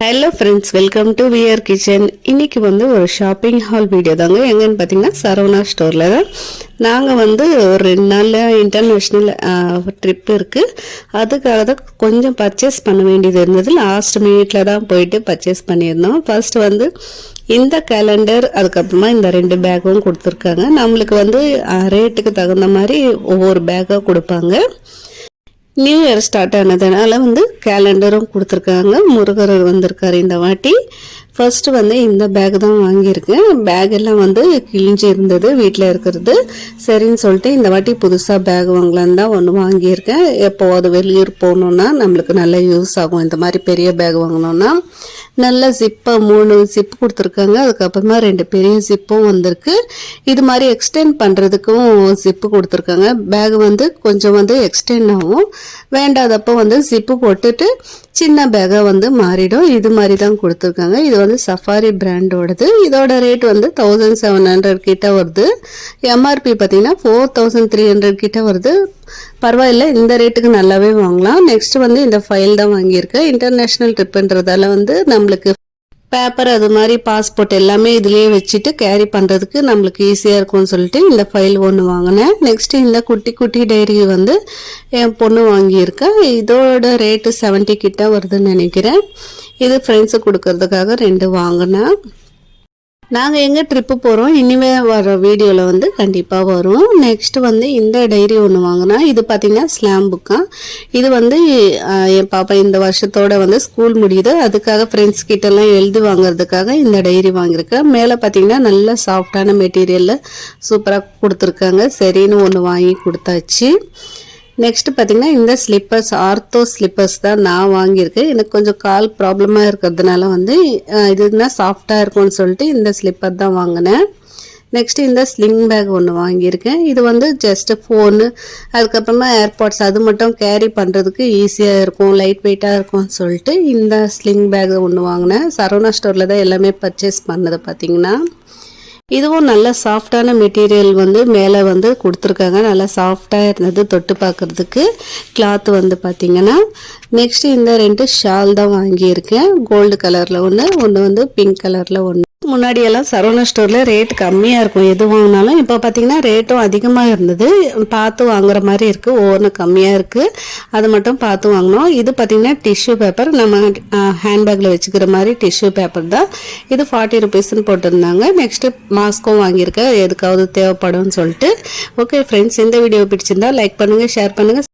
Hello friends, welcome to wear kitchen. இன்றைக்கி ஒரு shopping hall video தாங்க. எங்கன்னு பார்த்தீங்கன்னா சரவணா ஸ்டோரில் தான். நாங்கள் ஒரு 2 நாளில் இன்டர்நேஷ்னல் ட்ரிப் இருக்குது. அதுக்காக தான் கொஞ்சம் பர்ச்சேஸ் பண்ண வேண்டியது இருந்தது. லாஸ்ட் மினிட்ல தான் போயிட்டு பர்ச்சேஸ் பண்ணியிருந்தோம். ஃபர்ஸ்ட் இந்த கேலண்டர், அதுக்கப்புறமா இந்த 2 பேக்கும் கொடுத்துருக்காங்க. நம்மளுக்கு ரேட்டுக்கு தகுந்த மாதிரி ஒவ்வொரு பேக்காக கொடுப்பாங்க. நியூ இயர் ஸ்டார்ட் ஆனதுனால கேலண்டரும் கொடுத்துருக்காங்க. முருகர் வந்திருக்காரு இந்த வாட்டி. ஃபர்ஸ்ட் இந்த பேக் தான் வாங்கியிருக்கேன். பேக் எல்லாம் கிழிஞ்சு இருந்தது வீட்டில் இருக்கிறது. சரின்னு சொல்லிட்டு இந்த வாட்டி புதுசாக பேக் வாங்கலான்னு தான் ஒன்று வாங்கியிருக்கேன். எப்போது வெளியூர் போகணுன்னா நம்மளுக்கு நல்ல யூஸ் ஆகும். இந்த மாதிரி பெரிய பேக் வாங்கினோன்னா நல்ல ஜிப்பாக 3 ஜிப் கொடுத்துருக்காங்க. அதுக்கப்புறமா 2 பெரிய ஜிப்பும் வந்திருக்கு. இது மாதிரி எக்ஸ்டெண்ட் பண்ணுறதுக்கும் ஜிப்பு கொடுத்துருக்காங்க. பேக் கொஞ்சம் எக்ஸ்டெண்ட் ஆகும். வேண்டாதப்போ ஜிப்பு போட்டுட்டு சின்ன பேக்காக மாறிடும். இது மாதிரி தான் கொடுத்துருக்காங்க. இது சஃபாரி பிராண்டோடது. இதோட ரேட் 1700 கிட்ட வருது. எம்ஆர்பி பார்த்தீங்கன்னா 4300 கிட்ட வருது. பரவாயில்ல, இந்த ரேட்டுக்கு நல்லாவே வாங்கலாம். நெக்ஸ்ட் இந்த ஃபைல் தான் வாங்கியிருக்கேன். இன்டர்நேஷ்னல் ட்ரிப்ன்றதால நம்மளுக்கு பேப்பர் அது மாதிரி பாஸ்போர்ட் எல்லாமே இதுலேயே வச்சுட்டு கேரி பண்ணுறதுக்கு நம்மளுக்கு ஈஸியாக இருக்கும்னு சொல்லிட்டு இந்த ஃபைல் ஒன்று வாங்கினேன். நெக்ஸ்ட்டு இந்த குட்டி குட்டி டைரி என் பொண்ணு வாங்கியிருக்கேன். இதோட ரேட்டு 70 கிட்ட வருதுன்னு நினைக்கிறேன். இது ஃப்ரெண்ட்ஸுக்கு கொடுக்கறதுக்காக 2 வாங்கினேன். நாங்கள் எங்கே ட்ரிப்பு போகிறோம் இனிமே வர வீடியோவில் கண்டிப்பாக வரும். நெக்ஸ்ட் இந்த டைரி ஒன்று வாங்கினா, இது பார்த்திங்கன்னா ஸ்லாம் புக்கா. இது என் பாப்பா இந்த வருஷத்தோட ஸ்கூல் முடியுது. அதுக்காக ஃப்ரெண்ட்ஸ் கிட்டலாம் எழுதி வாங்குறதுக்காக இந்த டைரி வாங்கியிருக்கேன். மேலே பார்த்திங்கன்னா நல்ல சாஃப்டான மெட்டீரியலில் சூப்பராக கொடுத்துருக்காங்க. சரின்னு ஒன்று வாங்கி கொடுத்தாச்சு. நெக்ஸ்ட் பார்த்தீங்கன்னா இந்த ஸ்லிப்பர்ஸ், ஆர்த்தோ ஸ்லிப்பர்ஸ் தான் நான் வாங்கியிருக்கேன். எனக்கு கொஞ்சம் கால் ப்ராப்ளமாக இருக்கிறதுனால இதுனா சாஃப்டாக இருக்கும்னு சொல்லிட்டு இந்த ஸ்லிப்பர் தான் வாங்கினேன். நெக்ஸ்ட் இந்த ஸ்லிங் பேக் ஒன்று வாங்கியிருக்கேன். இது ஜஸ்ட் ஃபோனு, அதுக்கப்புறமா ஏர்பாட்ஸ் அது மட்டும் கேரி பண்ணுறதுக்கு ஈஸியாக இருக்கும், லைட் வெயிட்டாக இருக்கும்னு சொல்லிட்டு இந்த ஸ்லிங் பேக் ஒன்று வாங்கினேன். சரவணா ஸ்டோரில் தான் எல்லாமே பர்ச்சேஸ் பண்ணது. பார்த்தீங்கன்னா இதுவும் நல்ல சாஃப்டான மெட்டீரியல் மேலே கொடுத்துருக்காங்க. நல்லா சாஃப்டாக இருந்தது தொட்டு பார்க்குறதுக்கு. கிளாத் பார்த்தீங்கன்னா நெக்ஸ்ட் இந்த 2 ஷால் தான் வாங்கியிருக்கேன். கோல்டு கலரில் ஒன்று பிங்க் கலரில் ஒன்று. முன்னாடியெல்லாம் சரவணா ஸ்டோரில் ரேட் கம்மியாக இருக்கும் எது வாங்கினாலும். இப்போ பார்த்தீங்கன்னா ரேட்டும் அதிகமாக இருந்தது. பார்த்து வாங்குற மாதிரி இருக்குது. ஒவ்வொன்று கம்மியாக இருக்குது. அதை மட்டும் பார்த்து வாங்கினோம். இது பார்த்தீங்கன்னா டிஷ்யூ பேப்பர், நம்ம ஹேண்ட்பேக்கில் வச்சுக்கிற மாதிரி டிஷ்யூ பேப்பர் தான். இது 40 ருபீஸ்ன்னு போட்டிருந்தாங்க. நெக்ஸ்ட்டு மாஸ்க்கும் வாங்கியிருக்கேன், எதுக்காவது தேவைப்படும்னு சொல்லிட்டு. ஓகே ஃப்ரெண்ட்ஸ், இந்த வீடியோ பிடிச்சிருந்தா லைக் பண்ணுங்கள், ஷேர் பண்ணுங்கள்.